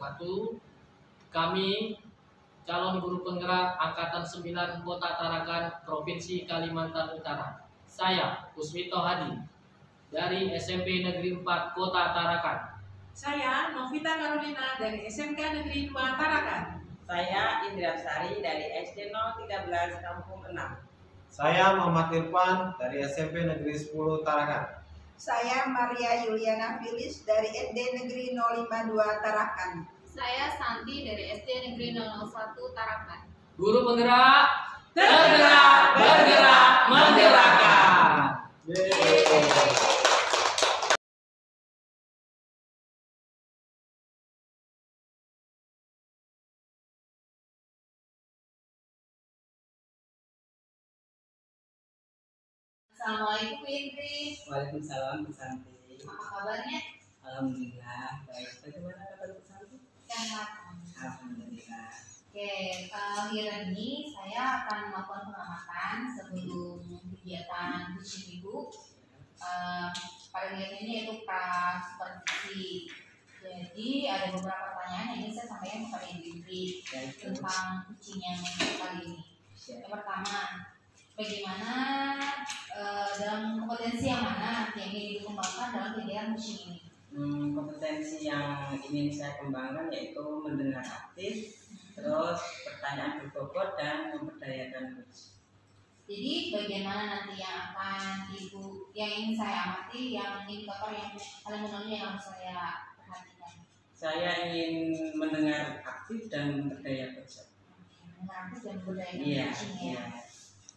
wabarakatuh. Kami calon guru penggerak Angkatan 9 Kota Tarakan, Provinsi Kalimantan Utara. Saya Kusmito Hadi dari SMP Negeri 4 Kota Tarakan. Saya Novita Carolina dari SMK Negeri 2 Tarakan. Saya Indra Sari dari SD 013 Kampung 6. Saya Muhammad Irfan dari SMP Negeri 10 Tarakan. Saya Maria Yuliana Filis dari SD Negeri 052 Tarakan. Saya Santi dari SD Negeri 001 Tarakan. Guru penggerak, tergerak, bergerak, menggerakkan. Assalamualaikum Indri. Waalaikumsalam Bu Santi. Apa kabarnya? Alhamdulillah baik. Bagaimana kabar Bu Santi? Sehat. Alhamdulillah. Oke, hari ini saya akan melakukan pengamatan sebelum kegiatan kucing ibu. Pada kegiatan ini yaitu supervisi. Jadi ada beberapa pertanyaan yang ingin saya sampaikan kepada Indri tentang kucing yang kali ini. Yang pertama, bagaimana dalam kompetensi yang mana yang ingin dikembangkan dalam kegiatan kucing ini? Kompetensi yang ingin saya kembangkan yaitu mendengar aktif, terus pertanyaan berbobot dan memberdayakan kucing. Jadi bagaimana nanti yang akan yang ingin saya amati, yang indikator yang paling menonjol yang harus saya perhatikan? Saya ingin mendengar aktif dan memberdayakan kucing. Mendengar aktif dan memberdayakan kucing ya.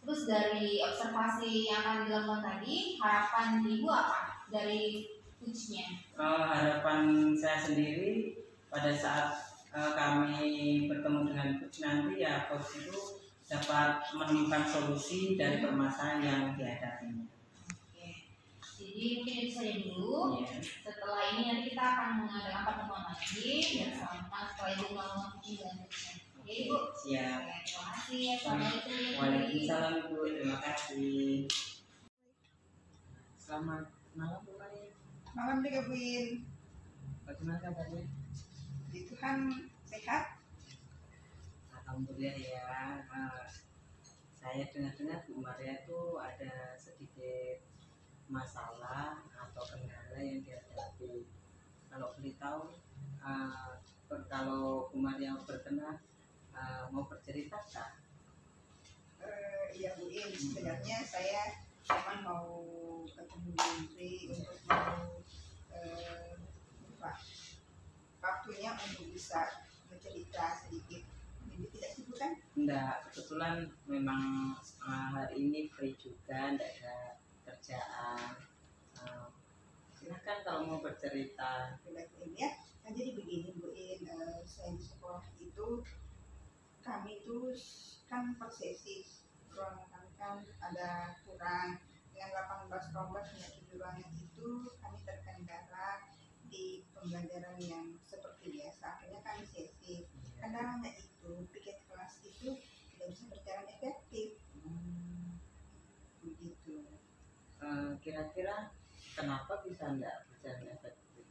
Terus dari observasi yang akan dilakukan tadi, harapan ibu apa dari kucingnya? Harapan saya sendiri pada saat kami bertemu dengan coach nanti ya, coach itu dapat menemukan solusi dari permasalahan yang dihadapinya. Oke. Jadi mungkin itu saja dulu. Yeah. Setelah ini nanti kita akan mengadakan pertemuan lagi setelah ibu melakukan kucing dan kucing. Oke ibu. Siap. Oke, terima kasih. Assalamualaikum. Waalaikumsalam Bu. Terima kasih. Selamat malam Bu Maria. Malam juga Buin. Bagaimana kabarnya? Di Tuhan sehat. Alhamdulillah ya. Saya dengar-dengar Bu Maria itu ada sedikit masalah atau kendala yang dihadapi. Kalau boleh tahu, kalau Bu Maria berkenan mau bercerita kah? Iya Buin, sebenarnya saya cuma mau ketemu Indri untuk mau waktunya untuk bisa bercerita sedikit. Jadi tidak sibuk kan? Enggak, kebetulan memang hari ini free juga, enggak ada kerjaan. Silakan kalau mau bercerita. Ya, nah, jadi begini Buin, saya di sekolah itu kami itu kan per sesi ruangan kami kan ada kurang dengan 18 kelompok hanya 7 ruangan itu kami terkendala di pembelajaran yang seperti biasa. Akhirnya kami sesi. Kendalanya itu piket kelas itu tidak bisa berjalan efektif. Begitu. Kira-kira kenapa bisa enggak berjalan efektif?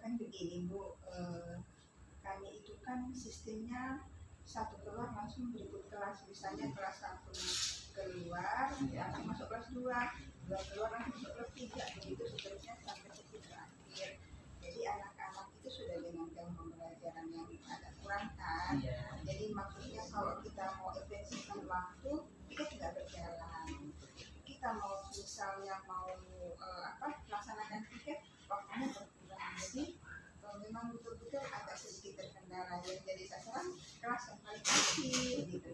Kan begini Bu, kami itu kan sistemnya satu keluar langsung berikut kelas, misalnya kelas 1 keluar langsung masuk kelas 2 keluar langsung masuk kelas 3, begitu seterusnya sampai sesi terakhir. Jadi anak-anak itu sudah dengan jam pembelajaran yang agak kurang kan. Jadi maksudnya kalau kita mau efektifkan waktu kita tidak berjalan. Kita mau misalnya mau laksanakan tiket waktunya berkurang. Jadi memang betul-betul agak sedikit terkendala ya. Jadi sasaran kelas yang paling kecil gitu.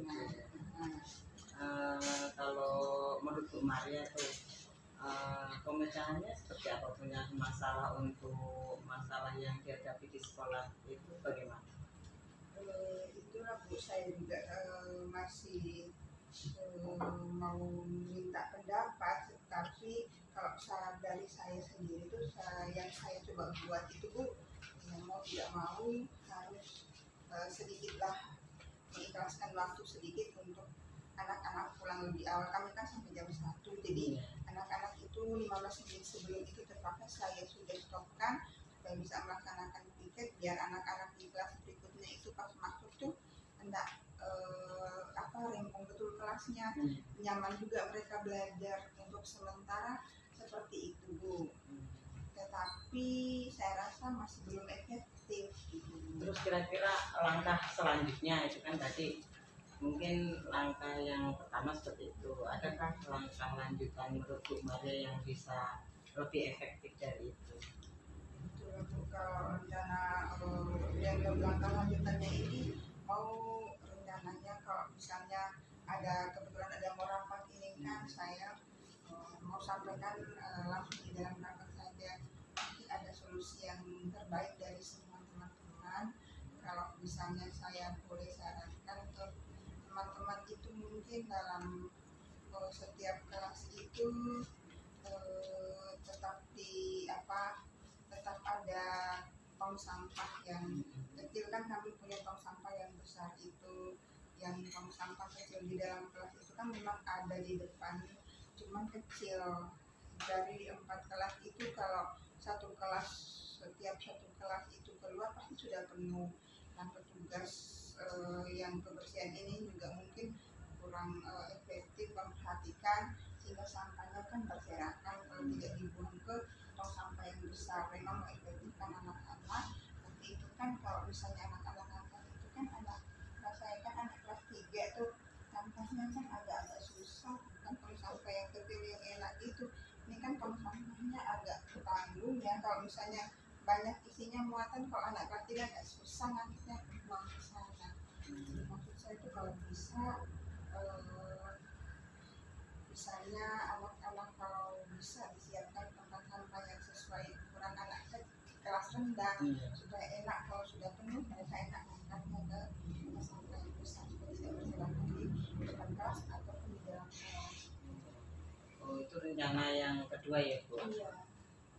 Kalau menurut Bu Maria itu pemecahannya seperti apa? Punya masalah untuk masalah yang dihadapi di sekolah itu bagaimana? Itulah Bu, saya juga masih mau minta pendapat, tapi kalau dari saya sendiri itu yang saya coba buat itu Bu, yang mau tidak mau harus sedikitlah mengikhlaskan waktu sedikit untuk anak-anak pulang lebih awal. Kami kan sampai jam 1, jadi anak-anak itu 15 menit sebelum itu terpaksa saya sudah stopkan supaya bisa melaksanakan tiket biar anak-anak itu kelasnya, nyaman juga mereka belajar. Untuk sementara seperti itu Bu, tetapi saya rasa masih belum efektif gitu. Terus kira-kira langkah selanjutnya itu kan tadi mungkin langkah yang pertama seperti itu. Adakah langkah lanjutan menurut Bu Maria yang bisa lebih efektif dari itu? Untuk kalau rencana yang langkah lanjutannya ini mau rencananya kalau misalnya ada kebetulan ada mau rapat ini kan saya mau sampaikan langsung di dalam rapat saja. Nanti ada solusi yang terbaik dari semua teman-teman. Kalau misalnya saya boleh sarankan untuk teman-teman itu mungkin dalam setiap kelas itu tetap tetap ada tong sampah yang kecil. Kan kami punya tong sampah yang besar itu, yang tong sampah kecil di dalam kelas itu kan memang ada di depan, cuman kecil. Dari 4 kelas itu kalau setiap satu kelas itu keluar pasti sudah penuh. Nah, petugas yang kebersihan ini juga mungkin kurang efektif memperhatikan, sehingga sampahnya kan berserakan kalau tidak dibuang ke tong sampah yang besar. Memang mengefektifkan anak-anak, tapi itu kan kalau misalnya anak-anak itu kan saya kan anak kelas 3 tuh sampahnya kan agak-agak susah kan. Tong sampah yang kecil yang enak itu, ini kan tong sampahnya agak tanggung ya. Kalau misalnya banyak isinya muatan, kalau anak kelas 3 agak susah nantinya buang ke sana. Maksud saya itu kalau bisa misalnya anak-anak kalau bisa disiapkan tempat sampah yang sesuai ukuran anak kelas rendah, supaya enak kalau sudah penuh mereka enak mengangkatnya ke tempat sampah yang besar, supaya tidak berserakan di depan kelas ataupun di dalam kelas. Oh, itu rencana yang kedua ya Bu? Iya.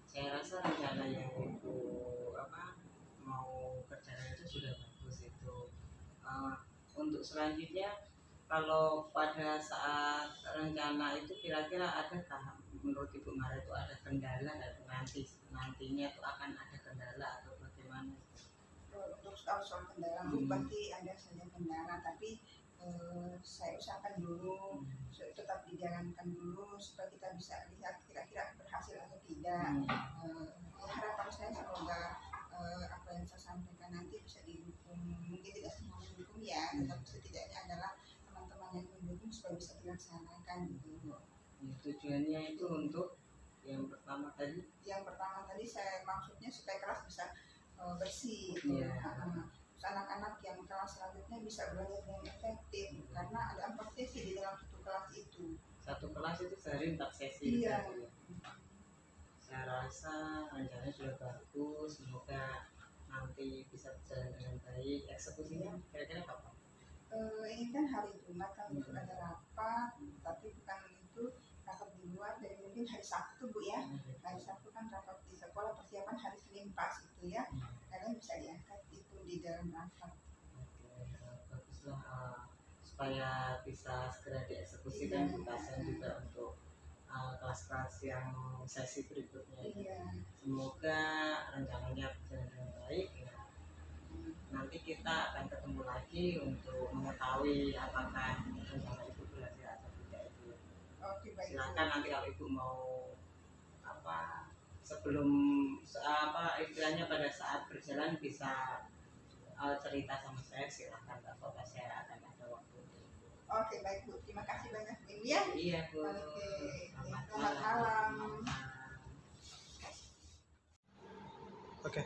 Saya rasa rencana yang Ibu mau kerjakan itu sudah bagus itu. Untuk selanjutnya, kalau pada saat rencana itu kira-kira adakah menurut Ibu Maria itu ada kendala dan nantinya itu akan ada kendala atau bagaimana? Untuk soal kendala pasti ada saja kendala, tapi saya usahakan dulu tetap dijalankan dulu supaya kita bisa lihat kira-kira berhasil atau tidak. Harapan saya semoga apa yang saya sampaikan nanti bisa didukung, mungkin tidak semua mendukung ya, tetapi setidaknya adalah teman-teman yang mendukung supaya bisa dilaksanakan gitu. Tujuannya itu untuk yang pertama tadi saya maksudnya supaya kelas bisa bersih gitu. Anak-anak yang kelas selanjutnya bisa belajar dengan efektif, karena ada 4 sesi di dalam satu kelas itu. Satu kelas itu sehari 4 sesi. Iya. Saya rasa rencananya sudah bagus, semoga nanti bisa berjalan dengan baik. Eksekusinya kira-kira kapan? Ini kan hari Jumat kan ada rapat, tapi bukan itu rapat di luar, dari mungkin hari Sabtu Bu ya. Hari Sabtu kan rapat di sekolah, persiapan hari Senin pas itu ya. Kalian bisa diangkat itu di dalam rapat. Baguslah, supaya bisa segera dieksekusikan tuntasan juga untuk kelas-kelas yang sesi berikutnya. Semoga rencananya berjalan dengan baik ya. Nanti kita akan ketemu lagi untuk mengetahui apakah rencana itu berhasil atau tidak itu. Silakan nanti kalau Ibu mau sebelum istilahnya pada saat berjalan bisa cerita sama saya, silakan Bapak, saya akan ada waktu. Oke, baik Bu, terima kasih banyak Bu ya. Iya Bu. Selamat malam. Oke.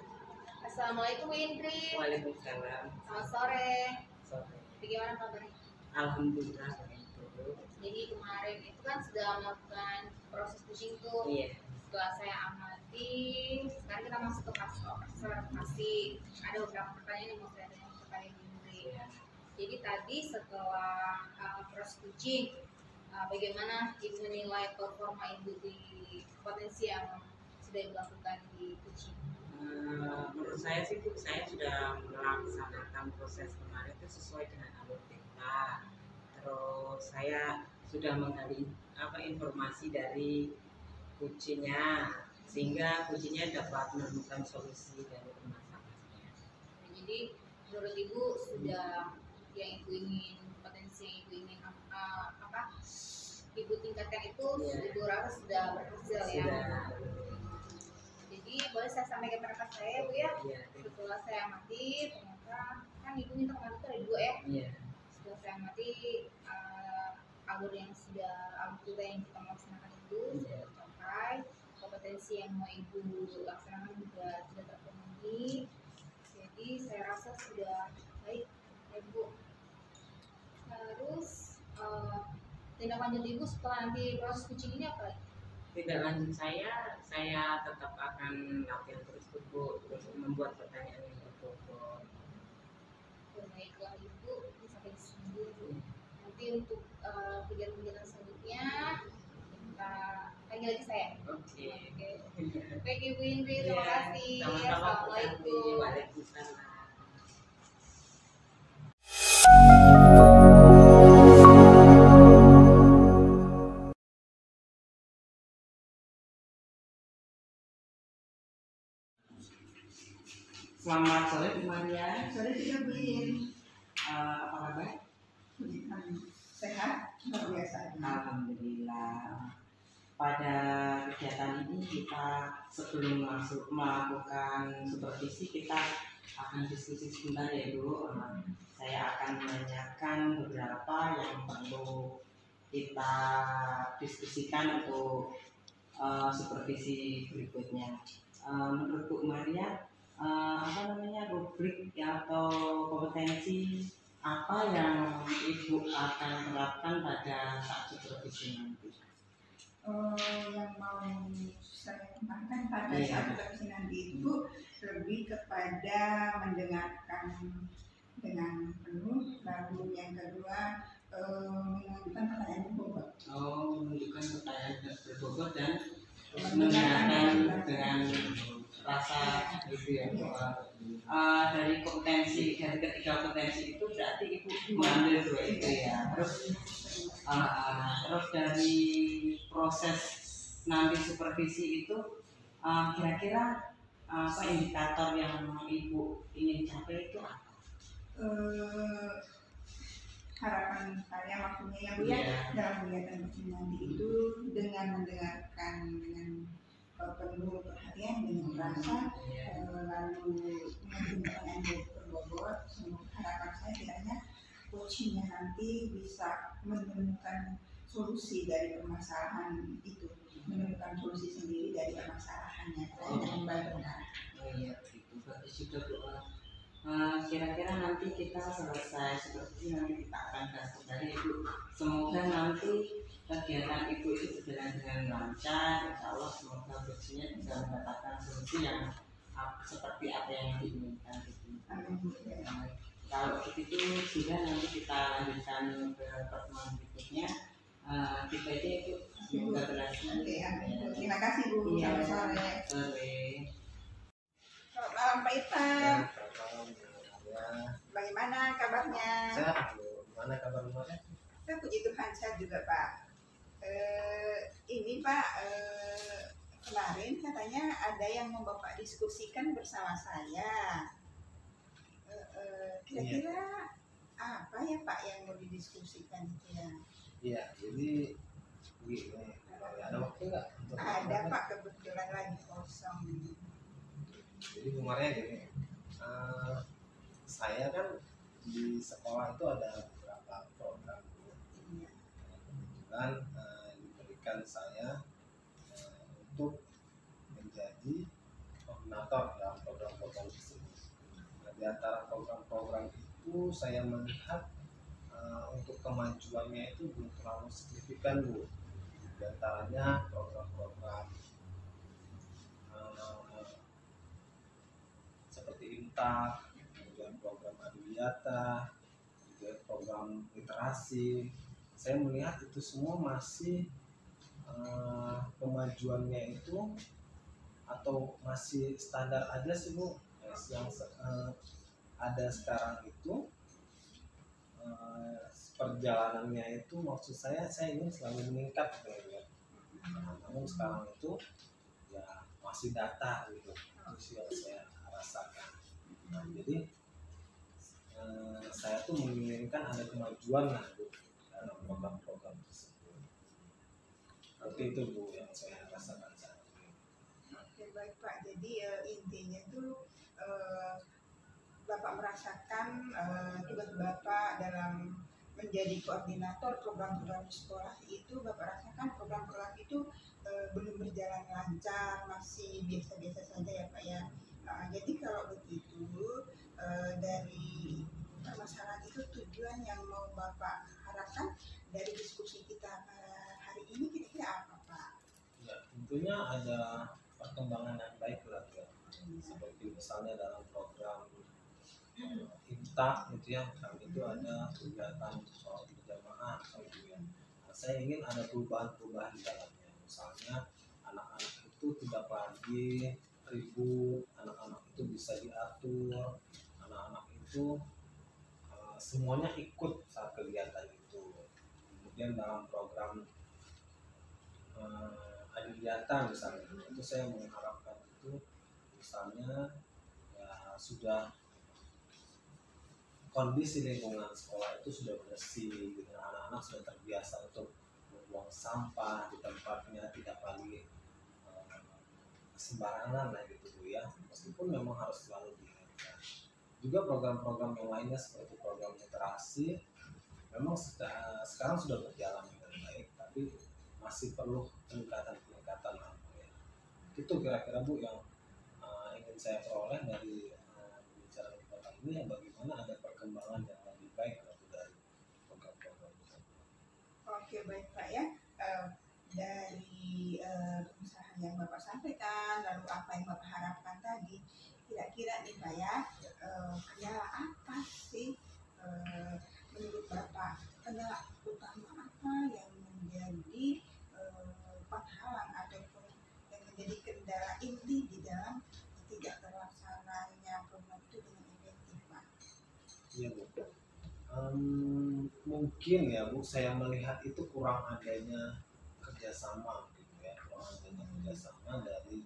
Assalamualaikum Bu Indri. Waalaikumsalam. Selamat sore. Sore. Bagaimana kabarnya? Alhamdulillah. Jadi kemarin itu kan sudah melakukan proses pushing tuh. Iya. Setelah saya amati, sekarang kita masuk ke proses observasi. Ada beberapa pertanyaan yang mau saya tanya kepada Ibu Indri. Jadi tadi setelah proses pushing, bagaimana Ibu menilai performa Ibu di potensi yang sudah dilakukan di pushing? Menurut saya sih Bu, saya sudah melaksanakan proses kemarin itu sesuai dengan alur kita. Terus saya sudah menggali informasi dari kuncinya, sehingga kuncinya dapat menemukan solusi dari permasalahannya. Jadi menurut Ibu sudah yang Ibu ingin potensi kompetensi yang ibu ingin ibu tingkatkan itu ibu rasa sudah berhasil ya. Jadi boleh saya sampaikan pendapat saya bu ya. Setelah saya amati ternyata kan ibu minta kemarin itu ada 2 ya. Setelah saya amati alur yang yang kita laksanakan itu sudah tercapai, kompetensi yang mau ibu laksanakan juga sudah terpenuhi. Jadi saya rasa sudah baik ya bu. Terus tindak lanjut ibu setelah nanti proses coaching ini apa lagi? Tindak lanjut saya tetap akan latihan terus Bu, terus membuat pertanyaan yang berbobot. Baiklah ibu, ini sampai di sini dulu. Nanti untuk kegiatan-kegiatan selanjutnya kita panggil lagi saya. Oke. Baik ibu Indri, terima kasih. Sama-sama Bu Santi. Assalamualaikum. Waalaikumsalam. Selamat sore Bu Maria. Sore juga Bu Yin. Apa kabar? Sehat, luar biasa. Alhamdulillah. Pada kegiatan ini kita sebelum masuk melakukan supervisi kita akan diskusi sebentar ya Bu. Saya akan menanyakan beberapa yang perlu kita diskusikan untuk supervisi berikutnya. Menurut Bu Maria, rubrik atau kompetensi apa yang ibu akan terapkan pada saat supervisi nanti? Yang mau saya kembangkan pada saat supervisi nanti itu lebih kepada mendengarkan dengan penuh, lalu yang kedua menunjukkan pertanyaan berbobot. Menunjukkan pertanyaan berbobot dan mendengarkan dengan rasa gitu ya. Dari ketiga kompetensi itu berarti ibu mengambil 2 itu ya. Terus dari proses nanti supervisi itu kira-kira apa indikator yang ibu ingin capai itu apa? Harapan saya maksudnya ya Bu ya, dalam kegiatan coaching nanti itu dengan mendengarkan dengan penuh perhatian dengan rasa, lalu mengajukan pertanyaan berbobot. Harapan saya kiranya coachingnya nanti bisa menemukan solusi dari permasalahan itu, menemukan solusi sendiri dari permasalahannya dengan benar. Iya, itu berarti sudah Bu. Kira-kira nanti kita selesai seperti nanti kita akan bahas kembali Ibu. Semoga nanti kegiatan Ibu itu berjalan dengan lancar. Insya Allah semoga coachingnya bisa mendapatkan solusi yang seperti apa yang diinginkan. Kalau begitu sudah nanti kita lanjutkan ke pertemuan berikutnya. Kita itu semoga berhasil. Terima kasih Bu. Selamat sore. Selamat malam Pak Irfan. Bagaimana kabarnya? Sehat Bu. Gimana kabar rumahnya? Saya puji Tuhan sehat juga Pak. Ini Pak, kemarin katanya ada yang mau Bapak diskusikan bersama saya. Kira-kira apa ya Pak yang mau didiskusikan itu ya? Iya, jadi begini. Ada waktu nggak? Ada Pak, kebetulan lagi kosong. Jadi kemarin gini, saya kan di sekolah itu ada beberapa program. Kebetulan diberikan saya untuk menjadi koordinator dalam program-program tersebut. Nah, di antara program-program itu saya melihat untuk kemajuannya itu belum terlalu signifikan Bu. Di antaranya program-program seperti IMTAK, kemudian program Adiwiyata, kemudian program literasi. Saya melihat itu semua masih kemajuannya itu atau masih standar aja sih Bu. Yang ada sekarang itu perjalanannya itu maksud saya ingin selalu meningkat gitu ya. Namun sekarang itu ya masih data gitu, itu yang saya rasakan. Nah, jadi saya tuh menginginkan ada kemajuan lah gitu. seperti itu Bu yang saya rasakan saat ini. Oke, baik Pak. Jadi intinya tuh Bapak merasakan tugas Bapak dalam menjadi koordinator program-program di sekolah itu, Bapak rasakan program-program itu belum berjalan lancar, masih biasa-biasa saja ya Pak ya. Jadi kalau begitu dari permasalahan itu, tujuan yang mau Bapak harapkan dari diskusi kita hari ini kira-kira apa Pak? Ya, tentunya ada perkembangan yang baik lah ya. Seperti misalnya dalam program IMTA gitu ya, kami itu ada kegiatan soal berjamaah gitu ya. Nah, saya ingin ada perubahan-perubahan di dalamnya. Misalnya anak-anak itu tidak lagi ribut, anak-anak itu bisa diatur, anak-anak itu semuanya ikut saat kegiatan itu. Kemudian dalam program Adiwiyata misalnya, itu saya mengharapkan itu misalnya ya sudah kondisi lingkungan sekolah itu sudah bersih gitu. Anak-anak sudah terbiasa untuk membuang sampah di tempatnya, tidak lagi sembarangan lah gitu Bu ya, meskipun memang harus selalu diingatkan. Juga program-program yang lainnya seperti program literasi memang sekarang sudah berjalan dengan baik, tapi masih perlu peningkatan lah Bu ya. Itu kira-kira Bu yang ingin saya peroleh dari bicara kota ini, yang bagaimana ada perkembangan yang lebih baik dari program-program itu. Oke, baik Pak ya. Dari perusahaan yang Bapak sampaikan, lalu apa yang Bapak harapkan tadi, kira-kira nih Pak ya, kendala apa sih menurut Bapak, kendala utama apa yang menjadi penghalang ataupun yang menjadi kendala inti di dalam tidak terlaksananya program itu dengan efektif Pak? Iya Bu. Mungkin ya Bu, saya melihat itu kurang adanya kerjasama gitu ya, kurang adanya kerjasama dari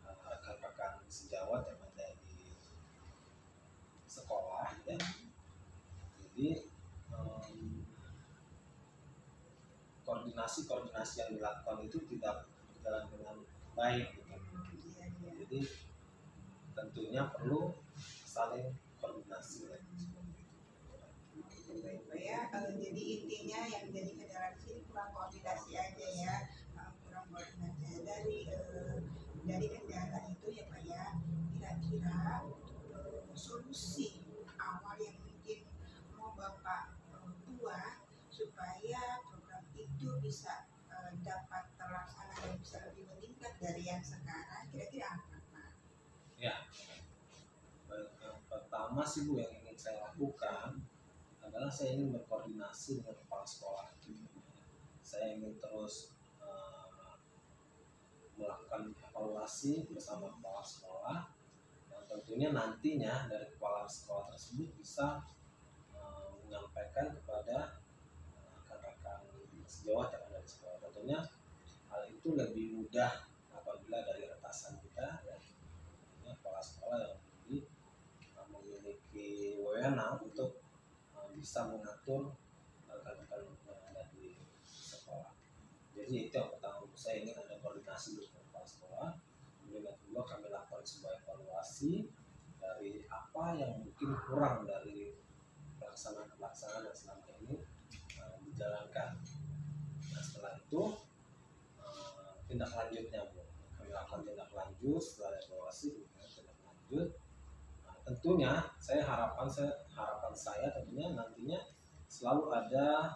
rekan-rekan sejawat yang ada di sekolah ya. Jadi koordinasi yang dilakukan itu tidak berjalan dengan baik gitu. Jadi tentunya perlu saling koordinasi. Baik Pak ya, jadi intinya yang menjadi kendala di sini kurang koordinasi aja ya, kurang koordinasi dari kendala itu ya Pak ya. Kira-kira solusi awal yang mungkin mau Bapak buat supaya program itu bisa dapat terlaksana dan bisa lebih meningkat dari yang sekarang, kira-kira apa Pak? Ya, yang pertama sih Bu yang ingin saya lakukan adalah saya ingin berkoordinasi dengan kepala sekolah. Saya ingin terus melakukan evaluasi bersama kepala sekolah, dan tentunya nantinya dari kepala sekolah tersebut bisa menyampaikan kepada rekan-rekan sejawat yang ada di sekolah. Tentunya hal itu lebih mudah apabila dari atasan kita ya, kepala sekolah yang memiliki wewenang untuk bisa mengatur rekan-rekan yang ada di sekolah. Jadi itu yang pertama, saya ingin ada koordinasi dengan kepala sekolah. Kemudian yang kedua, kami lakukan sebuah evaluasi dari apa yang mungkin kurang dari pelaksanaan yang selama ini dijalankan. Nah setelah itu tindak lanjutnya Bu, kami lakukan tindak lanjut setelah evaluasi, tindak lanjut. Tentunya harapan saya tentunya nantinya selalu ada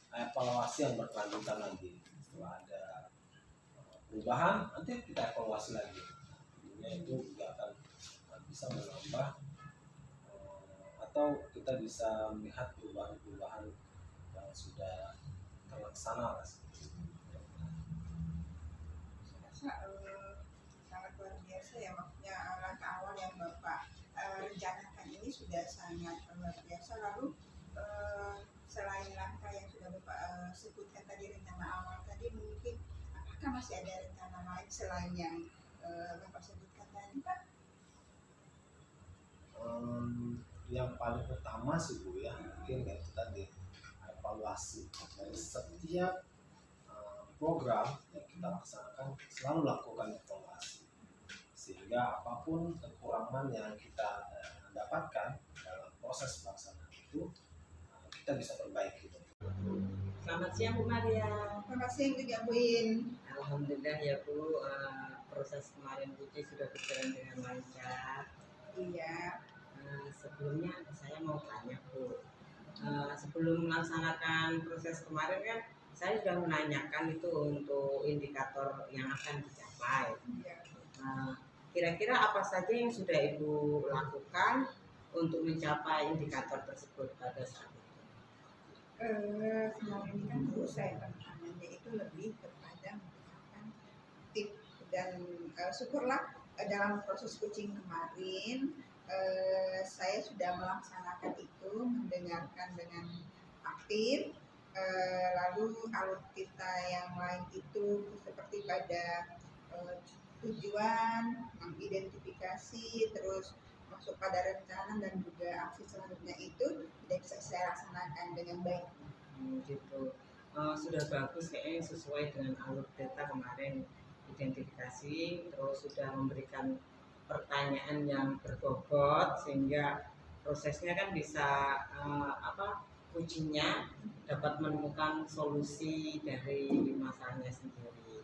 evaluasi yang berkelanjutan lagi. Setelah ada perubahan, nanti kita evaluasi lagi. Tentunya itu juga akan bisa menambah atau kita bisa melihat perubahan-perubahan yang sudah terlaksana. Saya rasa sangat luar biasa ya, maksudnya langkah awal yang Bapak rencanakan ini sudah sangat luar biasa. Lalu selain langkah yang sudah Bapak sebutkan tadi, rencana awal tadi, mungkin apakah masih ada rencana lain selain yang Bapak sebutkan tadi Pak? Yang paling utama sih Bu ya, mungkin itu tadi evaluasi dari setiap program yang kita laksanakan selalu lakukan evaluasi, sehingga apapun kekurangan yang kita dapatkan dalam proses pelaksanaan itu kita bisa perbaiki. Selamat siang Bu Maria. Selamat siang juga Bu In. Alhamdulillah ya Bu, proses kemarin uji sudah berjalan dengan lancar. Iya. Sebelumnya saya mau tanya Bu, sebelum melaksanakan proses kemarin kan saya sudah menanyakan itu untuk indikator yang akan dicapai. Iya. Kira-kira apa saja yang sudah Ibu lakukan untuk mencapai indikator tersebut pada saat itu? Kemarin kan Bu saya tantangannya itu lebih kepada menggunakan tip dan syukurlah dalam proses coaching kemarin saya sudah melaksanakan itu, mendengarkan dengan aktif, lalu alutsista yang lain itu seperti pada tujuan, mengidentifikasi, terus masuk pada rencana dan juga aksi selanjutnya itu tidak bisa saya laksanakan dengan baik. Gitu. Sudah bagus kayaknya sesuai dengan alur data kemarin, identifikasi, terus sudah memberikan pertanyaan yang berbobot sehingga prosesnya kan bisa ujinya dapat menemukan solusi dari masalahnya sendiri.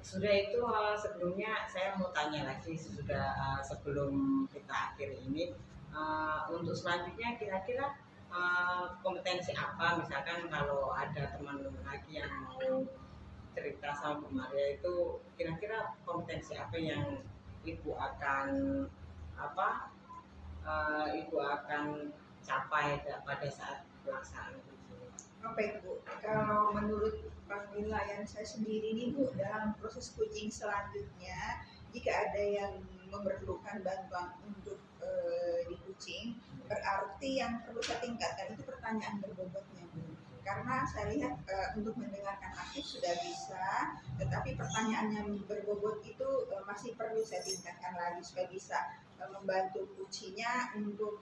Sudah itu sebelumnya saya mau tanya lagi sebelum kita akhiri ini, untuk selanjutnya kira-kira kompetensi apa, misalkan kalau ada teman lagi yang mau cerita sama Bu Maria itu kira-kira kompetensi apa yang Ibu akan capai pada saat pelaksanaan uji? Oke Bu, kalau menurut penilaian saya sendiri nih Bu, dalam proses coaching selanjutnya jika ada yang memerlukan bantuan untuk di coaching, berarti yang perlu saya tingkatkan itu pertanyaan berbobotnya Bu. Karena saya lihat untuk mendengarkan aktif sudah bisa, tetapi pertanyaan yang berbobot itu masih perlu saya tingkatkan lagi supaya bisa membantu coachingnya untuk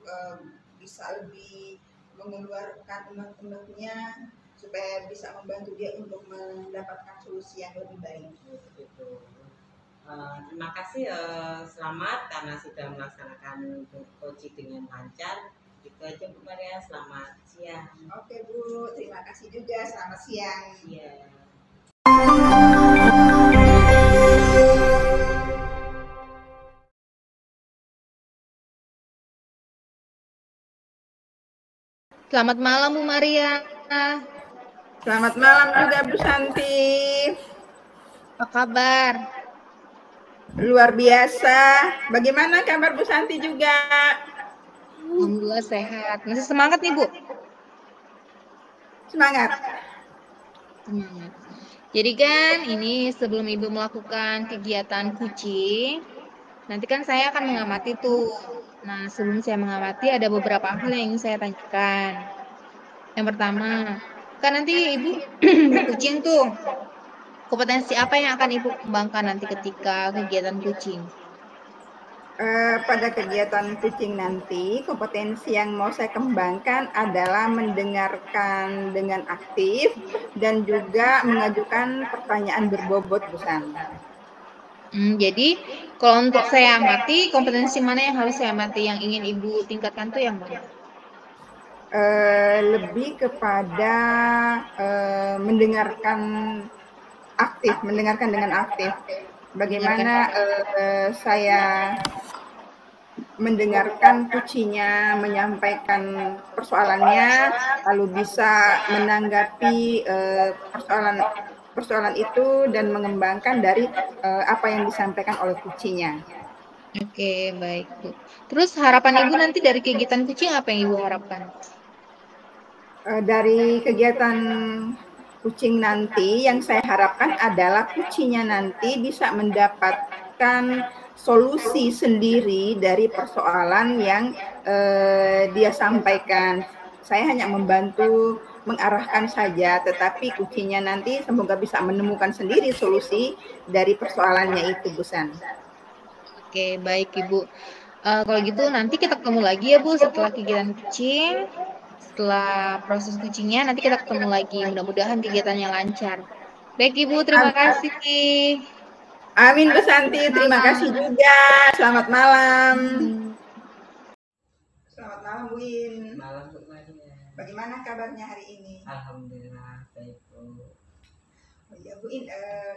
bisa lebih mengeluarkan unek-uneknya supaya bisa membantu dia untuk mendapatkan solusi yang lebih baik. Begitu. Terima kasih, selamat karena sudah melaksanakan coaching dengan lancar. Itu aja Bu Maria, selamat siang. Oke Bu, terima kasih juga, selamat siang. Iya. Selamat malam Bu Maria. Selamat malam juga Bu Santi. Apa kabar? Luar biasa. Bagaimana kabar Bu Santi juga? Alhamdulillah sehat. Masih semangat nih Bu? Semangat. Jadi kan ini sebelum Ibu melakukan kegiatan coaching, nanti kan saya akan mengamati tuh. Nah, sebelum saya mengamati ada beberapa hal yang ingin saya tanyakan. Yang pertama, kan nanti Ibu coaching tuh, kompetensi apa yang akan Ibu kembangkan nanti ketika kegiatan coaching? Pada kegiatan coaching nanti, kompetensi yang mau saya kembangkan adalah mendengarkan dengan aktif dan juga mengajukan pertanyaan berbobot Bu San. Jadi kalau untuk saya amati, kompetensi mana yang harus saya amati, yang ingin Ibu tingkatkan tuh yang mana? Lebih kepada mendengarkan dengan aktif. Bagaimana saya mendengarkan coachingnya, menyampaikan persoalannya, lalu bisa menanggapi persoalan itu dan mengembangkan dari apa yang disampaikan oleh coachingnya. Oke, baik Bu. Terus harapan Ibu nanti dari kegiatan coaching apa yang Ibu harapkan? Dari kegiatan coaching nanti yang saya harapkan adalah coachingnya nanti bisa mendapatkan solusi sendiri dari persoalan yang dia sampaikan. Saya hanya membantu mengarahkan saja, tetapi coachingnya nanti semoga bisa menemukan sendiri solusi dari persoalannya itu, Bu San. Oke, baik Ibu. Kalau gitu nanti kita ketemu lagi ya Bu setelah kegiatan coaching. Setelah proses kucingnya, nanti kita ketemu lagi. Mudah-mudahan kegiatannya lancar. Baik Ibu, terima kasih. Amin Bu Santi, terima kasih juga. Selamat malam. Selamat malam Bu In. Malam Bu Maria. Bagaimana kabarnya hari ini? Alhamdulillah baik Bu. Oh iya Bu In,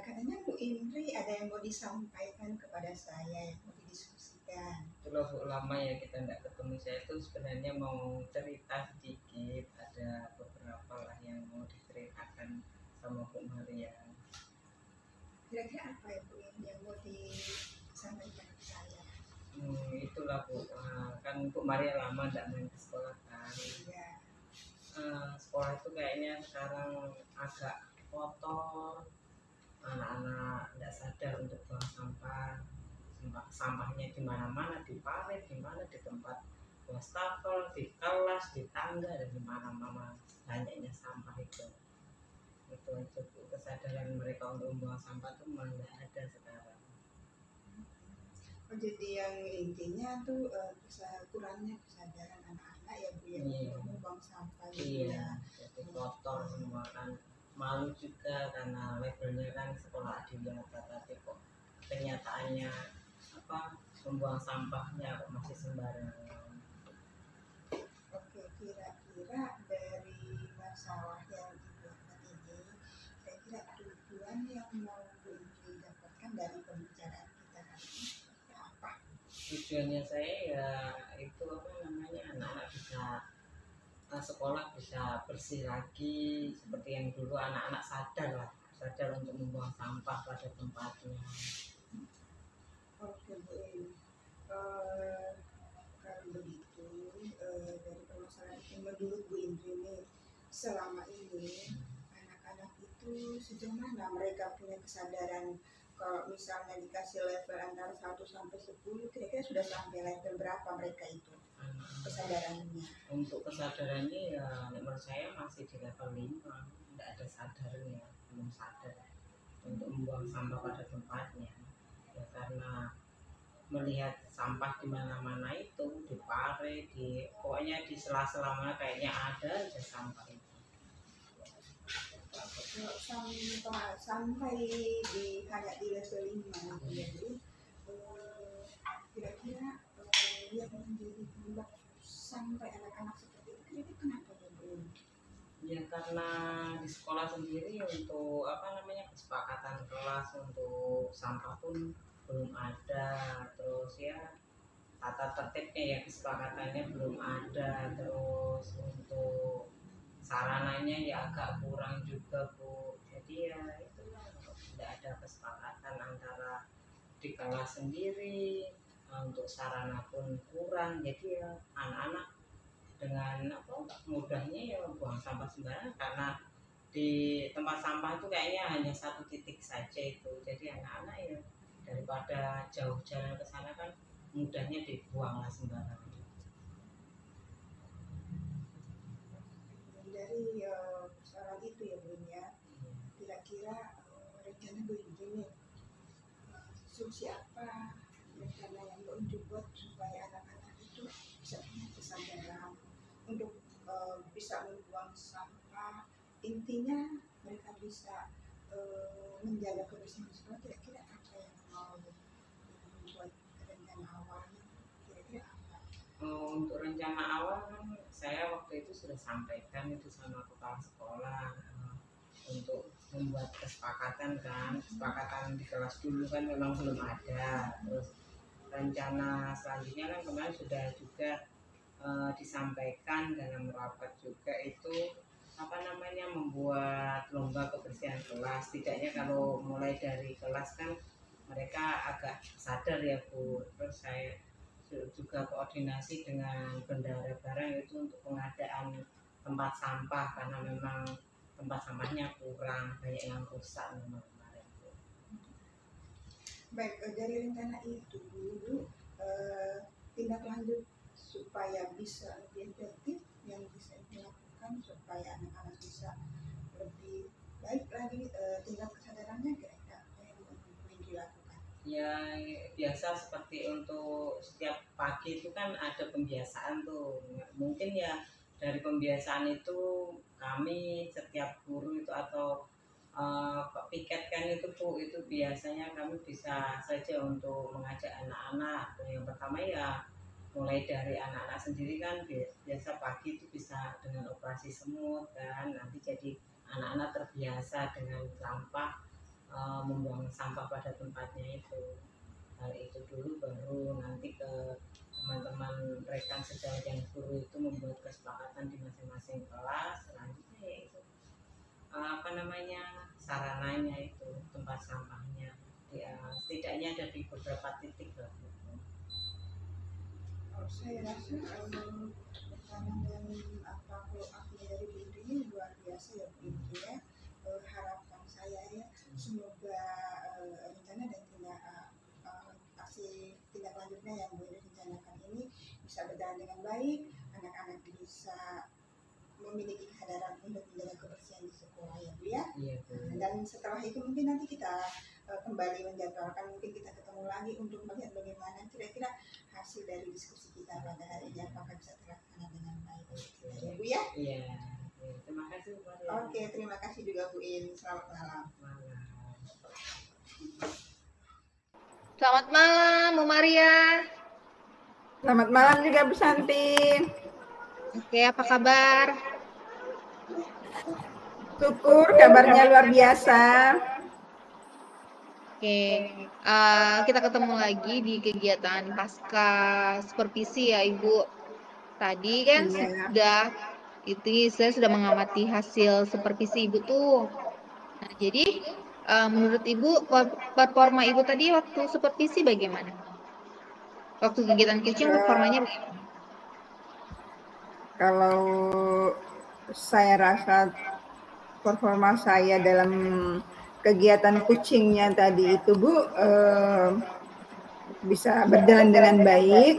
katanya Bu Indri ada yang mau disampaikan kepada saya, yang mau didiskusikan. Itulah Bu, lama ya kita tidak ketemu. Saya itu sebenarnya mau cerita sedikit, ada beberapa lah yang mau diceritakan sama Bu Maria. Kira-kira apa ya Bu In yang mau disampaikan ke saya? Itulah Bu, kan Bu Maria lama tidak main ke sekolah kan. Iya. Sekolah itu kayaknya sekarang agak kotor, anak-anak tidak sadar untuk buang sampah. Sampahnya di mana-mana, di parit, di mana, di tempat wastafel, di kelas, di tangga, dan di mana-mana banyaknya sampah itu kesadaran mereka untuk membuang sampah itu memang tidak ada sekarang. Oh, jadi yang intinya tuh kurangnya kesadaran anak-anak ya Bu ya, Iya. untuk membuang sampah. Iya, jadi kotor semua kan. Malu juga karena labelnya kan sekolah adiwiyata, tapi kok kenyataannya membuang sampahnya kok masih sembarangan. Oke, kira-kira dari masalah yang dibuatkan ini, kira-kira tujuan yang mau Bu Indri dapatkan dari pembicaraan kita hari ini seperti apa? Tujuannya saya ya itu anak-anak bisa sekolah bisa bersih lagi seperti yang dulu, anak-anak sadar untuk membuang sampah pada tempatnya. Oke Bu In, kalau begitu dari permasalahan itu menurut Bu Indri nih, selama ini anak-anak itu sejauh mana mereka punya kesadaran? Kalau misalnya dikasih level antara 1 sampai 10, kira-kira sudah sampai level berapa mereka itu kesadarannya? Untuk kesadarannya ya menurut saya masih di level 5, tidak ada sadarnya, belum sadar untuk membuang sampah pada tempatnya ya, karena melihat sampah di mana-mana itu, di parit, pokoknya di sela-sela mana kayaknya ada aja sampah itu. Sampai hanya di level 5, jadi kira-kira yang menjadi penyebab sampai anak-anak seperti itu, kira-kira kenapa ya Bu? Ya karena di sekolah sendiri untuk kesepakatan kelas untuk sampah pun belum ada, terus ya tata tertibnya ya kesepakatannya belum ada, terus untuk sarananya ya agak kurang juga Bu. Jadi ya itulah, tidak ada kesepakatan antara di kelas sendiri, untuk sarana pun kurang, jadi ya anak-anak dengan mudahnya ya buang sampah sembarangan, karena di tempat sampah itu kayaknya hanya satu titik saja itu, jadi anak-anak ya daripada jauh jalan ke sana kan mudahnya dibuanglah sembarangan. Dari persoalan itu ya Bu ya, kira-kira rencana Bu ini solusi apa rencana yang Bu buat supaya anak-anak itu bisa punya kesadaran untuk bisa membuang sampah, intinya mereka bisa menjaga kebersihan sekolah. Kira-kira apa yang mau membuat rencana awalnya, kira-kira apa? Untuk rencana awal kan saya waktu itu sudah sampaikan itu sama kepala sekolah, untuk membuat kesepakatan di kelas dulu kan memang belum ada. Terus rencana selanjutnya kan kemarin sudah juga disampaikan dalam rapat juga, itu membuat lomba kebersihan kelas. Tidaknya kalau mulai dari kelas kan mereka agak sadar ya Bu. Terus saya juga koordinasi dengan bendahara barang itu untuk pengadaan tempat sampah, karena memang tempat sampahnya kurang, banyak yang rusak memang kemarin. Baik, dari rencana itu dulu tindak lanjut supaya bisa lebih efektif yang bisa dilakukan supaya anak-anak bisa lebih baik lagi tingkat kesadarannya, kira-kira apa yang ingin dilakukan? Ya biasa seperti untuk setiap pagi itu kan ada pembiasaan tuh, mungkin ya dari pembiasaan itu kami setiap guru itu atau piketkan itu Bu, itu biasanya kami bisa saja untuk mengajak anak-anak. Yang pertama ya mulai dari anak-anak sendiri kan, biasa pagi itu bisa dengan operasi semut kan, nanti jadi anak-anak terbiasa dengan sampah, membuang sampah pada tempatnya itu. Hal itu dulu, baru nanti ke teman-teman rekan sejawat yang guru itu membuat kesepakatan di masing-masing kelas. Selanjutnya ya itu sarananya itu tempat sampahnya ya, setidaknya ada di beberapa titik lah. Saya rasa tekanan dan akhirnya dari Bu ini luar biasa ya Bu ya. Harapan saya ya semoga rencana dan aksi tindak lanjutnya yang Bu rencanakan ini bisa berjalan dengan baik, anak-anak bisa memiliki kesadaran untuk menjaga kebersihan di sekolah ya Bu ya. Iya, Bu. Dan setelah itu mungkin nanti kita kembali menjadwalkan, mungkin kita ketemu lagi untuk melihat bagaimana kira-kira hasil dari diskusi kita pada hari ini, apakah bisa terlaksana dengan baik ya Bu ya. Iya. Terima kasih Bu. Oke, terima kasih juga Bu In. Selamat malam. Selamat malam, Bu Maria. Selamat malam juga Bu Santi. Oke, apa kabar? Syukur, kabarnya luar biasa. Oke, kita ketemu lagi di kegiatan pasca supervisi ya Ibu. Tadi kan saya sudah mengamati hasil supervisi Ibu tuh. Nah, jadi menurut Ibu performa Ibu tadi waktu supervisi bagaimana? Waktu kegiatan coaching performanya bagaimana? Kalau saya rasa performa saya dalam kegiatan coachingnya tadi itu Bu bisa berjalan dengan baik.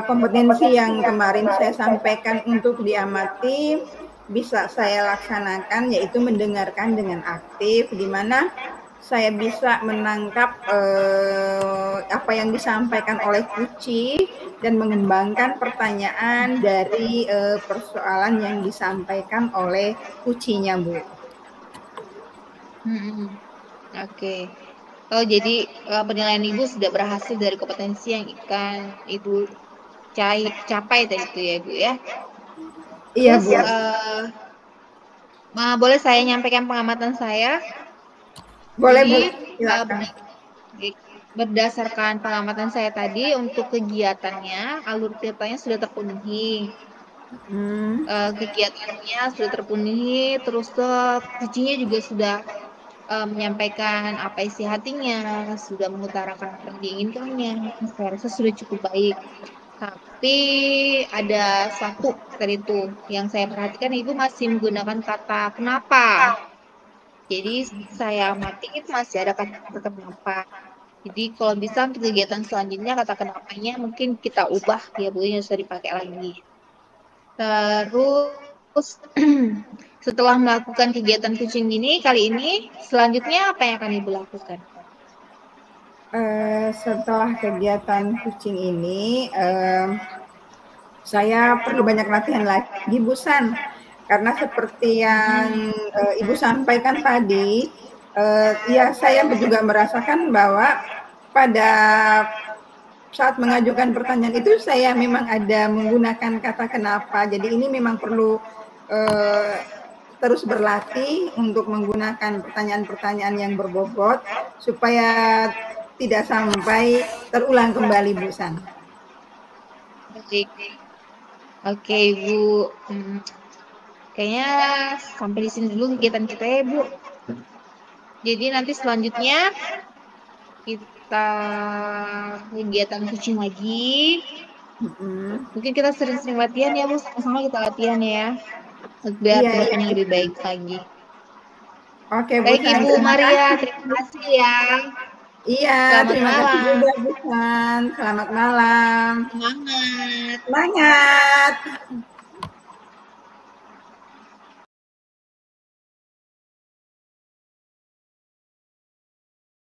Kompetensi yang kemarin saya sampaikan untuk diamati bisa saya laksanakan, yaitu mendengarkan dengan aktif, di mana saya bisa menangkap apa yang disampaikan oleh Kuci dan mengembangkan pertanyaan dari persoalan yang disampaikan oleh Kucinya Bu. Oke. Oh, jadi penilaian Ibu sudah berhasil dari kompetensi yang Ibu capai tadi itu ya Bu ya? Iya Bu. Boleh saya nyampaikan pengamatan saya? Boleh Bu. Berdasarkan pengamatan saya tadi, untuk kegiatannya, alur ceritanya sudah terpenuhi. Kegiatannya sudah terpenuhi, terus kuncinya juga sudah menyampaikan apa isi hatinya, sudah mengutarakan apa yang diinginkannya. Saya rasa sudah cukup baik. Tapi ada satu tadi itu yang saya perhatikan, Ibu masih menggunakan kata kenapa. Jadi saya amati itu masih ada kata kenapa. Jadi kalau bisa untuk kegiatan selanjutnya kata kenapanya mungkin kita ubah ya Bu, yang usah dipakai lagi. Terus setelah melakukan kegiatan coaching ini kali ini, selanjutnya apa yang akan Ibu lakukan? Setelah kegiatan coaching ini, saya perlu banyak latihan lagi Bu San, karena seperti yang Ibu sampaikan tadi, ya saya juga merasakan bahwa pada saat mengajukan pertanyaan itu saya memang ada menggunakan kata kenapa. Jadi ini memang perlu terus berlatih untuk menggunakan pertanyaan-pertanyaan yang berbobot supaya tidak sampai terulang kembali Bu San. Oke Bu. Kayaknya sampai di sini dulu kegiatan kita ya Bu. Jadi nanti selanjutnya kita kegiatan coaching lagi. Mungkin kita sering-sering latihan ya Bu, sama-sama kita latihan ya. Biar kedepannya lebih baik lagi. Oke, baik Bu, Ibu Maria, terima kasih ya. Iya, terima kasih juga Bu San. Selamat malam. Semangat. Semangat.